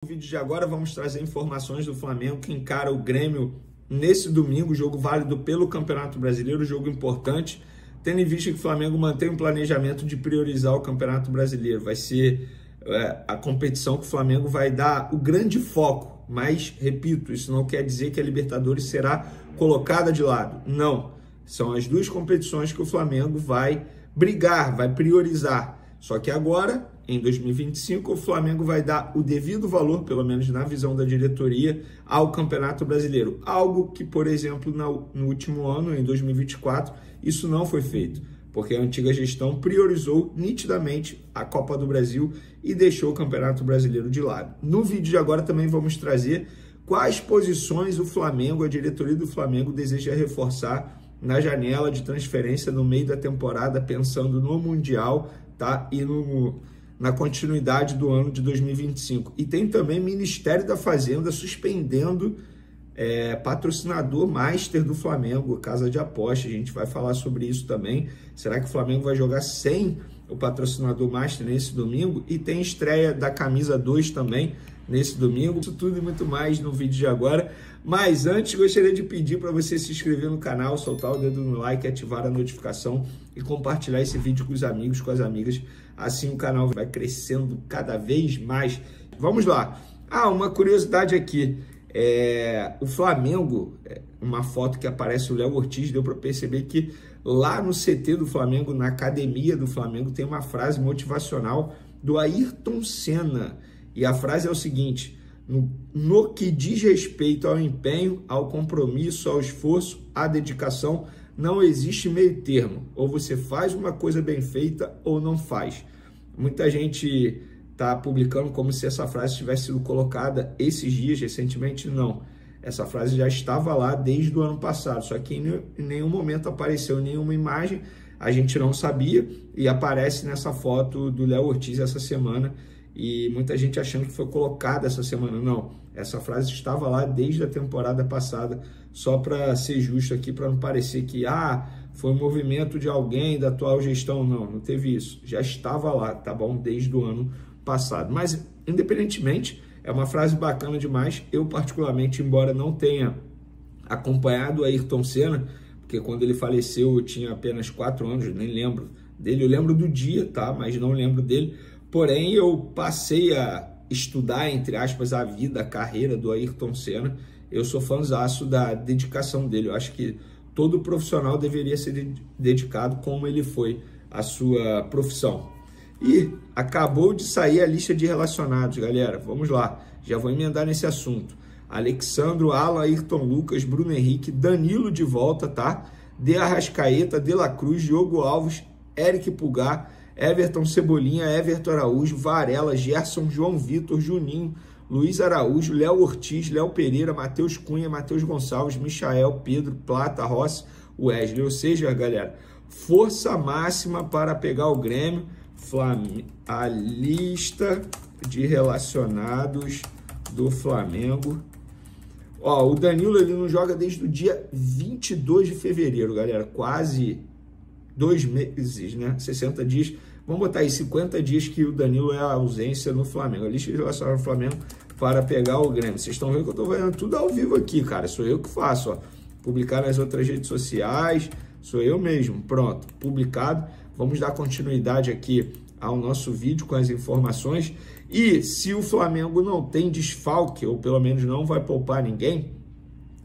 No vídeo de agora vamos trazer informações do Flamengo que encara o Grêmio nesse domingo, jogo válido pelo Campeonato Brasileiro, jogo importante, tendo em vista que o Flamengo mantém um planejamento de priorizar o Campeonato Brasileiro. Vai ser a competição que o Flamengo vai dar o grande foco, mas, repito, isso não quer dizer que a Libertadores será colocada de lado. Não, são as duas competições que o Flamengo vai brigar, vai priorizar. Só que agora, em 2025, o Flamengo vai dar o devido valor, pelo menos na visão da diretoria, ao Campeonato Brasileiro. Algo que, por exemplo, no último ano, em 2024, isso não foi feito, porque a antiga gestão priorizou nitidamente a Copa do Brasil e deixou o Campeonato Brasileiro de lado. No vídeo de agora também vamos trazer quais posições o Flamengo, a diretoria do Flamengo, deseja reforçar na janela de transferência no meio da temporada, pensando no Mundial, tá? E na continuidade do ano de 2025. E tem também Ministério da Fazenda suspendendo patrocinador master do Flamengo, casa de aposta. A gente vai falar sobre isso também. Será que o Flamengo vai jogar sem o patrocinador master nesse domingo? E tem estreia da camisa 2 também nesse domingo. Isso tudo e muito mais no vídeo de agora. Mas antes, gostaria de pedir para você se inscrever no canal, soltar o dedo no like, ativar a notificação e compartilhar esse vídeo com os amigos, com as amigas. Assim o canal vai crescendo cada vez mais. Vamos lá. Uma curiosidade aqui. O Flamengo, uma foto que aparece o Léo Ortiz, deu para perceber que lá no CT do Flamengo, na academia do Flamengo, tem uma frase motivacional do Ayrton Senna. E a frase é o seguinte: no que diz respeito ao empenho, ao compromisso, ao esforço, à dedicação, não existe meio termo. Ou você faz uma coisa bem feita ou não faz. Muita gente está publicando como se essa frase tivesse sido colocada esses dias, recentemente. Não. Essa frase já estava lá desde o ano passado, só que em nenhum momento apareceu nenhuma imagem, a gente não sabia, e aparece nessa foto do Léo Ortiz essa semana, e muita gente achando que foi colocada essa semana. Não, essa frase estava lá desde a temporada passada, só para ser justo aqui, para não parecer que foi um movimento de alguém da atual gestão. Não teve isso, já estava lá, tá bom, desde o ano passado. Mas, independentemente, é uma frase bacana demais. Eu, particularmente, embora não tenha acompanhado o Ayrton Senna, porque quando ele faleceu eu tinha apenas 4 anos, nem lembro dele. Eu lembro do dia, tá? Mas não lembro dele. Porém, eu passei a estudar, entre aspas, a vida, a carreira do Ayrton Senna. Eu sou fãzaço da dedicação dele. Eu acho que todo profissional deveria ser dedicado como ele foi à sua profissão. E acabou de sair a lista de relacionados, galera. Vamos lá, já vou emendar nesse assunto. Alexandro, Alan, Ayrton Lucas, Bruno Henrique, Danilo de volta, tá? De Arrascaeta, De La Cruz, Diogo Alves, Eric Pulgar, Everton Cebolinha, Everton Araújo, Varela, Gerson, João Vitor, Juninho, Luiz Araújo, Léo Ortiz, Léo Pereira, Matheus Cunha, Matheus Gonçalves, Michael, Pedro, Plata, Rossi, Wesley. Ou seja, galera, força máxima para pegar o Grêmio. A lista de relacionados do Flamengo. O Danilo, ele não joga desde o dia 22 de fevereiro, galera. Quase 2 meses, né? 60 dias. Vamos botar aí 50 dias que o Danilo é a ausência no Flamengo. A lista de relacionados do Flamengo para pegar o Grêmio. Vocês estão vendo que eu estou fazendo tudo ao vivo aqui, cara. Sou eu que faço, ó. Publicar nas outras redes sociais. Sou eu mesmo. Pronto, publicado. Vamos dar continuidade aqui ao nosso vídeo com as informações. E se o Flamengo não tem desfalque, ou pelo menos não vai poupar ninguém,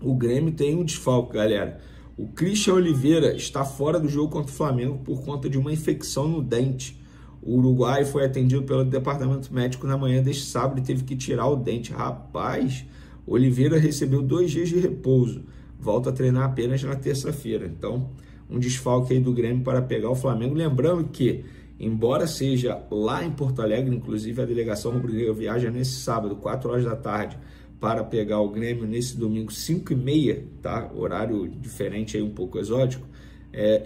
o Grêmio tem um desfalque, galera. O Christian Oliveira está fora do jogo contra o Flamengo por conta de uma infecção no dente. O uruguai foi atendido pelo departamento médico na manhã deste sábado e teve que tirar o dente. Rapaz, Oliveira recebeu 2 dias de repouso. Volta a treinar apenas na terça-feira. Então, um desfalque aí do Grêmio para pegar o Flamengo. Lembrando que, embora seja lá em Porto Alegre, inclusive a delegação rubro-negra viaja nesse sábado, 4 horas da tarde, para pegar o Grêmio nesse domingo, 5h30, tá? Horário diferente aí, um pouco exótico.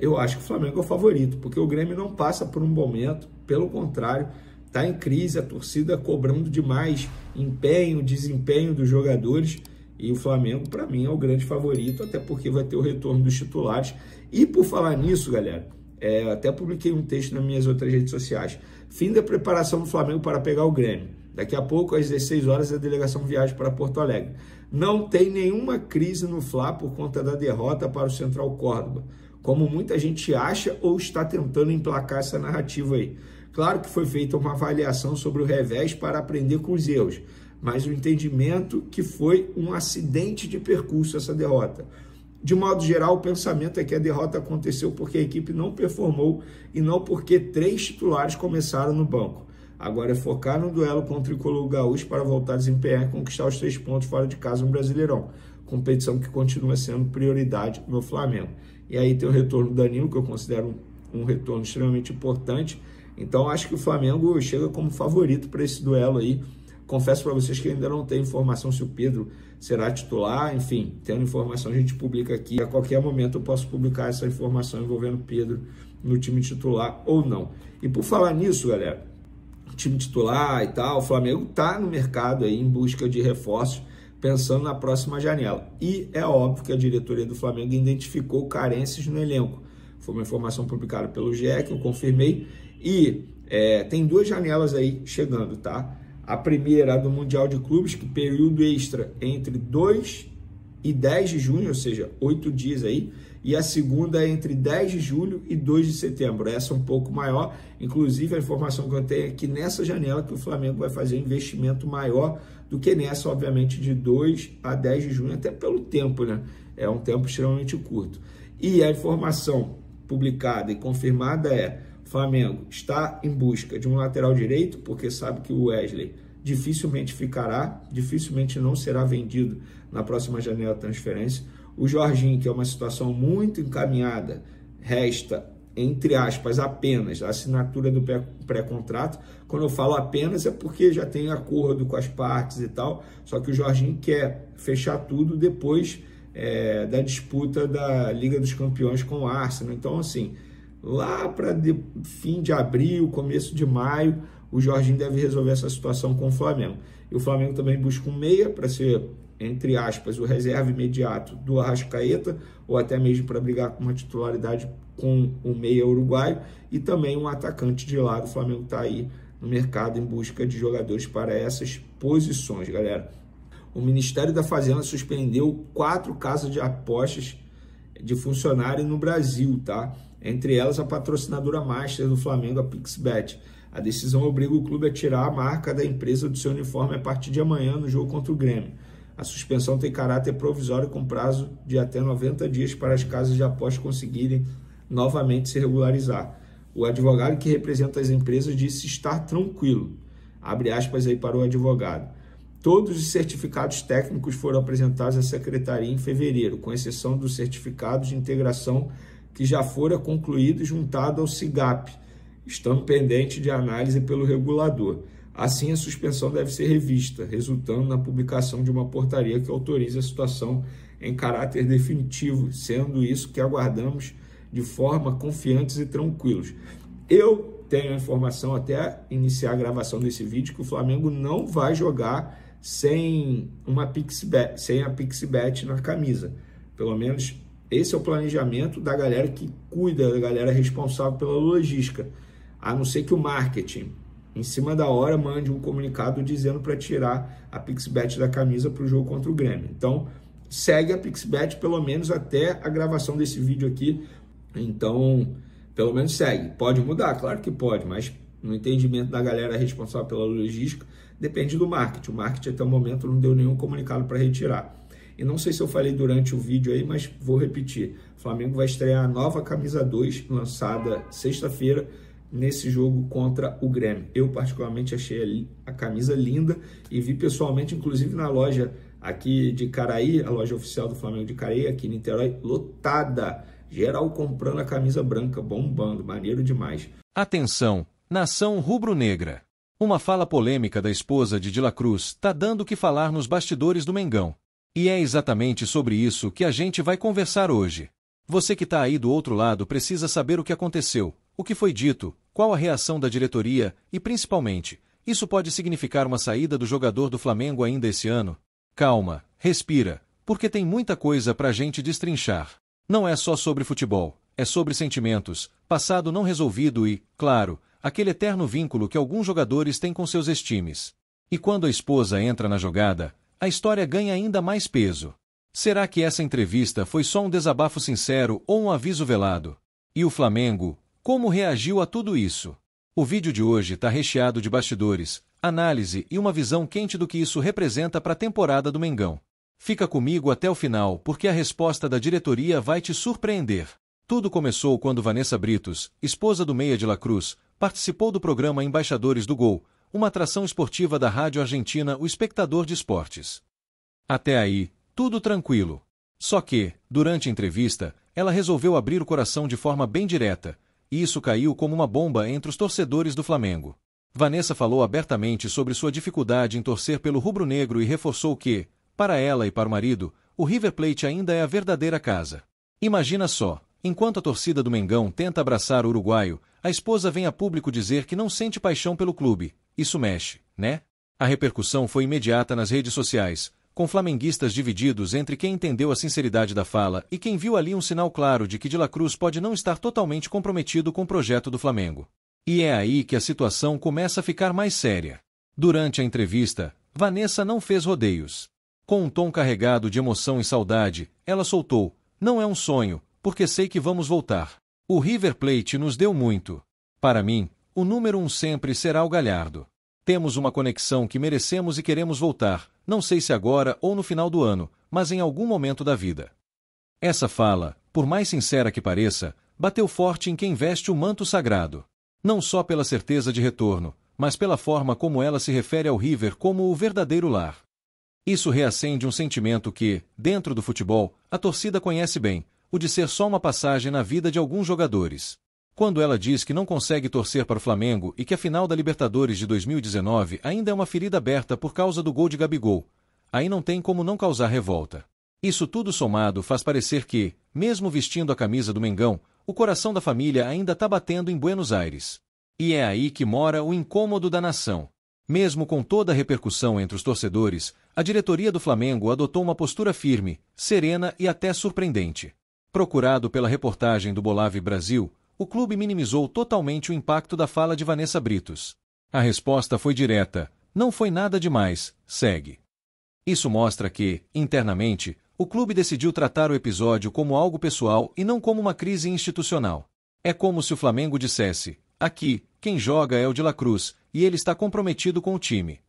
Eu acho que o Flamengo é o favorito, porque o Grêmio não passa por um bom momento, pelo contrário, está em crise, a torcida cobrando demais empenho, desempenho dos jogadores. E o Flamengo, para mim, é o grande favorito, até porque vai ter o retorno dos titulares. E por falar nisso, galera, até publiquei um texto nas minhas outras redes sociais. Fim da preparação do Flamengo para pegar o Grêmio. Daqui a pouco, às 16 horas, a delegação viaja para Porto Alegre. Não tem nenhuma crise no Fla por conta da derrota para o Central Córdoba, como muita gente acha ou está tentando emplacar essa narrativa aí. Claro que foi feita uma avaliação sobre o revés para aprender com os erros, mas o entendimento que foi um acidente de percurso essa derrota. De modo geral, o pensamento é que a derrota aconteceu porque a equipe não performou e não porque 3 titulares começaram no banco. Agora é focar no duelo contra o Tricolor Gaúcho para voltar a desempenhar e conquistar os 3 pontos fora de casa no Brasileirão, competição que continua sendo prioridade no Flamengo. E aí tem o retorno do Danilo, que eu considero um retorno extremamente importante. Então acho que o Flamengo chega como favorito para esse duelo aí. Confesso para vocês que ainda não tenho informação se o Pedro será titular, enfim, tendo informação a gente publica aqui. A qualquer momento eu posso publicar essa informação envolvendo o Pedro no time titular ou não. E por falar nisso, galera, time titular e tal, o Flamengo está no mercado aí em busca de reforços, pensando na próxima janela. E é óbvio que a diretoria do Flamengo identificou carências no elenco. Foi uma informação publicada pelo GE, que eu confirmei, e tem 2 janelas aí chegando, tá? A primeira, a do Mundial de Clubes, que período extra entre 2 e 10 de junho, ou seja, 8 dias aí, e a segunda é entre 10 de julho e 2 de setembro. Essa é um pouco maior, inclusive a informação que eu tenho é que nessa janela que o Flamengo vai fazer um investimento maior do que nessa, obviamente, de 2 a 10 de junho, até pelo tempo, né? É um tempo extremamente curto. E a informação publicada e confirmada é: o Flamengo está em busca de um lateral direito, porque sabe que o Wesley dificilmente ficará, dificilmente não será vendido na próxima janela de transferência. O Jorginho, que é uma situação muito encaminhada, resta, entre aspas, apenas a assinatura do pré-contrato. Quando eu falo apenas é porque já tem acordo com as partes e tal, só que o Jorginho quer fechar tudo depois da disputa da Liga dos Campeões com o Arsenal. Então, assim, lá para fim de abril, começo de maio, o Jorginho deve resolver essa situação com o Flamengo. E o Flamengo também busca um meia para ser, entre aspas, o reserva imediato do Arrascaeta, ou até mesmo para brigar com uma titularidade com o meia uruguaio, e também um atacante de lado. O Flamengo está aí no mercado em busca de jogadores para essas posições, galera. O Ministério da Fazenda suspendeu 4 casas de apostas de funcionário no Brasil, tá? Entre elas a patrocinadora master do Flamengo, a PixBet. A decisão obriga o clube a tirar a marca da empresa do seu uniforme a partir de amanhã no jogo contra o Grêmio. A suspensão tem caráter provisório com prazo de até 90 dias para as casas de apostas conseguirem novamente se regularizar. O advogado que representa as empresas disse estar tranquilo. Abre aspas aí para o advogado. Todos os certificados técnicos foram apresentados à secretaria em fevereiro, com exceção dos certificados de integração que já fora concluído e juntado ao SIGAP, estando pendente de análise pelo regulador. Assim, a suspensão deve ser revista, resultando na publicação de uma portaria que autorize a situação em caráter definitivo, sendo isso que aguardamos de forma confiantes e tranquilos. Eu tenho a informação, até iniciar a gravação desse vídeo, que o Flamengo não vai jogar sem a PixBet na camisa. Pelo menos esse é o planejamento da galera que cuida, da galera responsável pela logística. A não ser que o marketing, em cima da hora, mande um comunicado dizendo para tirar a PixBet da camisa para o jogo contra o Grêmio. Então, segue a PixBet pelo menos até a gravação desse vídeo aqui. Então, pelo menos segue. Pode mudar? Claro que pode, mas no entendimento da galera responsável pela logística, depende do marketing. O marketing até o momento não deu nenhum comunicado para retirar. E não sei se eu falei durante o vídeo aí, mas vou repetir. O Flamengo vai estrear a nova camisa 2, lançada sexta-feira, nesse jogo contra o Grêmio. Eu particularmente achei a camisa linda e vi pessoalmente, inclusive na loja aqui de Caraí, a loja oficial do Flamengo de Caraí, aqui em Niterói, lotada. Geral comprando a camisa branca, bombando, maneiro demais. Atenção, nação rubro-negra. Uma fala polêmica da esposa de La Cruz tá dando o que falar nos bastidores do Mengão. E é exatamente sobre isso que a gente vai conversar hoje. Você que tá aí do outro lado precisa saber o que aconteceu, o que foi dito, qual a reação da diretoria e, principalmente, isso pode significar uma saída do jogador do Flamengo ainda esse ano? Calma, respira, porque tem muita coisa pra gente destrinchar. Não é só sobre futebol, é sobre sentimentos, passado não resolvido e, claro, aquele eterno vínculo que alguns jogadores têm com seus estimes. E quando a esposa entra na jogada, a história ganha ainda mais peso. Será que essa entrevista foi só um desabafo sincero ou um aviso velado? E o Flamengo, como reagiu a tudo isso? O vídeo de hoje está recheado de bastidores, análise e uma visão quente do que isso representa para a temporada do Mengão. Fica comigo até o final, porque a resposta da diretoria vai te surpreender. Tudo começou quando Vanessa Britos, esposa do meia de La Cruz, participou do programa Embaixadores do Gol, uma atração esportiva da rádio argentina O Espectador de Esportes. Até aí, tudo tranquilo. Só que, durante a entrevista, ela resolveu abrir o coração de forma bem direta, e isso caiu como uma bomba entre os torcedores do Flamengo. Vanessa falou abertamente sobre sua dificuldade em torcer pelo rubro-negro e reforçou que, para ela e para o marido, o River Plate ainda é a verdadeira casa. Imagina só, enquanto a torcida do Mengão tenta abraçar o uruguaio, a esposa vem a público dizer que não sente paixão pelo clube. Isso mexe, né? A repercussão foi imediata nas redes sociais, com flamenguistas divididos entre quem entendeu a sinceridade da fala e quem viu ali um sinal claro de que De La Cruz pode não estar totalmente comprometido com o projeto do Flamengo. E é aí que a situação começa a ficar mais séria. Durante a entrevista, Vanessa não fez rodeios. Com um tom carregado de emoção e saudade, ela soltou: "Não é um sonho, porque sei que vamos voltar. O River Plate nos deu muito. Para mim, o número 1 sempre será o Galhardo. Temos uma conexão que merecemos e queremos voltar, não sei se agora ou no final do ano, mas em algum momento da vida." Essa fala, por mais sincera que pareça, bateu forte em quem veste o manto sagrado. Não só pela certeza de retorno, mas pela forma como ela se refere ao River como o verdadeiro lar. Isso reacende um sentimento que, dentro do futebol, a torcida conhece bem, o de ser só uma passagem na vida de alguns jogadores. Quando ela diz que não consegue torcer para o Flamengo e que a final da Libertadores de 2019 ainda é uma ferida aberta por causa do gol de Gabigol, aí não tem como não causar revolta. Isso tudo somado faz parecer que, mesmo vestindo a camisa do Mengão, o coração da família ainda está batendo em Buenos Aires. E é aí que mora o incômodo da nação. Mesmo com toda a repercussão entre os torcedores, a diretoria do Flamengo adotou uma postura firme, serena e até surpreendente. Procurado pela reportagem do Bolave Brasil, o clube minimizou totalmente o impacto da fala de Vanessa Britos. A resposta foi direta: "Não foi nada demais, segue." Isso mostra que, internamente, o clube decidiu tratar o episódio como algo pessoal e não como uma crise institucional. É como se o Flamengo dissesse: "Aqui, quem joga é o De La Cruz, e ele está comprometido com o time."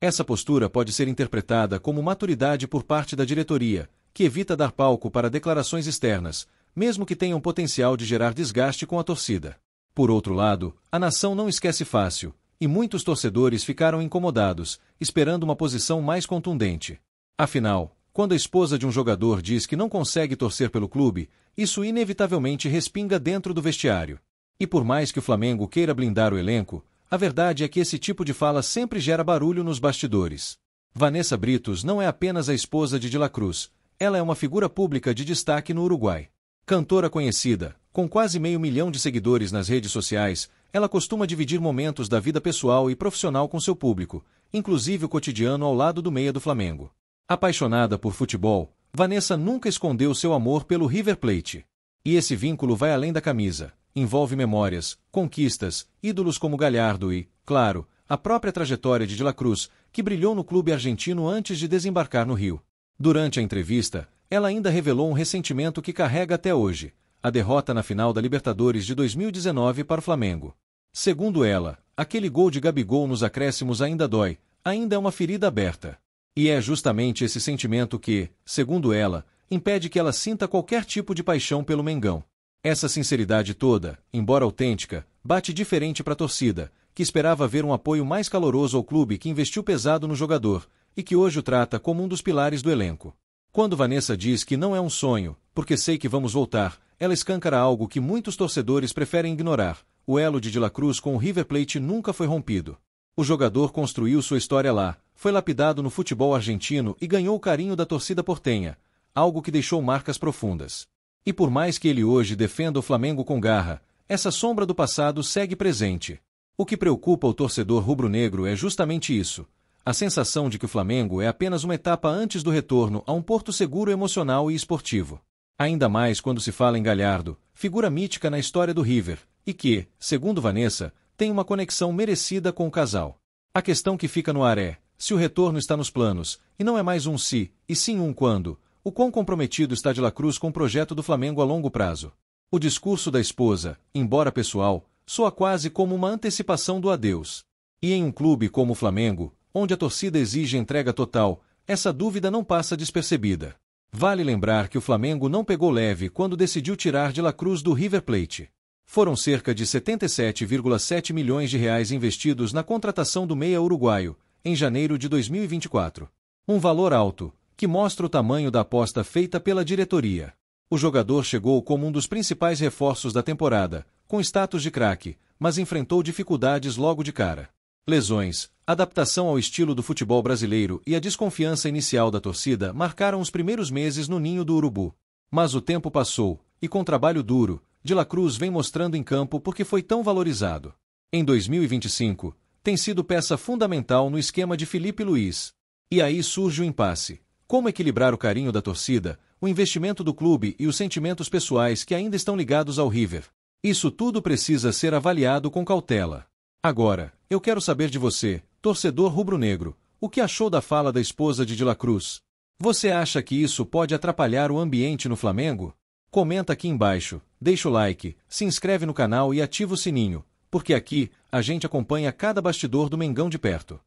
Essa postura pode ser interpretada como maturidade por parte da diretoria, que evita dar palco para declarações externas, mesmo que tenham potencial de gerar desgaste com a torcida. Por outro lado, a nação não esquece fácil, e muitos torcedores ficaram incomodados, esperando uma posição mais contundente. Afinal, quando a esposa de um jogador diz que não consegue torcer pelo clube, isso inevitavelmente respinga dentro do vestiário. E por mais que o Flamengo queira blindar o elenco, a verdade é que esse tipo de fala sempre gera barulho nos bastidores. Vanessa Britos não é apenas a esposa de La Cruz, ela é uma figura pública de destaque no Uruguai. Cantora conhecida, com quase 500 mil de seguidores nas redes sociais, ela costuma dividir momentos da vida pessoal e profissional com seu público, inclusive o cotidiano ao lado do meia do Flamengo. Apaixonada por futebol, Vanessa nunca escondeu seu amor pelo River Plate. E esse vínculo vai além da camisa, envolve memórias, conquistas, ídolos como Galhardo e, claro, a própria trajetória de La Cruz, que brilhou no clube argentino antes de desembarcar no Rio. Durante a entrevista, ela ainda revelou um ressentimento que carrega até hoje: a derrota na final da Libertadores de 2019 para o Flamengo. Segundo ela, aquele gol de Gabigol nos acréscimos ainda dói, ainda é uma ferida aberta. E é justamente esse sentimento que, segundo ela, impede que ela sinta qualquer tipo de paixão pelo Mengão. Essa sinceridade toda, embora autêntica, bate diferente para a torcida, que esperava ver um apoio mais caloroso ao clube que investiu pesado no jogador, e que hoje o trata como um dos pilares do elenco. Quando Vanessa diz que não é um sonho, porque sei que vamos voltar, ela escancara algo que muitos torcedores preferem ignorar: o elo de La Cruz com o River Plate nunca foi rompido. O jogador construiu sua história lá, foi lapidado no futebol argentino e ganhou o carinho da torcida portenha, algo que deixou marcas profundas. E por mais que ele hoje defenda o Flamengo com garra, essa sombra do passado segue presente. O que preocupa o torcedor rubro-negro é justamente isso: a sensação de que o Flamengo é apenas uma etapa antes do retorno a um porto seguro emocional e esportivo. Ainda mais quando se fala em Galhardo, figura mítica na história do River, e que, segundo Vanessa, tem uma conexão merecida com o casal. A questão que fica no ar é, se o retorno está nos planos, e não é mais um se, e sim um quando, o quão comprometido está De La Cruz com o projeto do Flamengo a longo prazo. O discurso da esposa, embora pessoal, soa quase como uma antecipação do adeus. E em um clube como o Flamengo, onde a torcida exige entrega total, essa dúvida não passa despercebida. Vale lembrar que o Flamengo não pegou leve quando decidiu tirar De La Cruz do River Plate. Foram cerca de 77,7 milhões de reais investidos na contratação do meia uruguaio, em janeiro de 2024. Um valor alto, que mostra o tamanho da aposta feita pela diretoria. O jogador chegou como um dos principais reforços da temporada, com status de craque, mas enfrentou dificuldades logo de cara. Lesões, adaptação ao estilo do futebol brasileiro e a desconfiança inicial da torcida marcaram os primeiros meses no ninho do urubu. Mas o tempo passou, e com trabalho duro, De La Cruz vem mostrando em campo por que foi tão valorizado. Em 2025, tem sido peça fundamental no esquema de Felipe Luiz. E aí surge o impasse. Como equilibrar o carinho da torcida, o investimento do clube e os sentimentos pessoais que ainda estão ligados ao River? Isso tudo precisa ser avaliado com cautela. Agora, eu quero saber de você, torcedor rubro-negro, o que achou da fala da esposa de La Cruz? Você acha que isso pode atrapalhar o ambiente no Flamengo? Comenta aqui embaixo, deixa o like, se inscreve no canal e ativa o sininho, porque aqui a gente acompanha cada bastidor do Mengão de perto.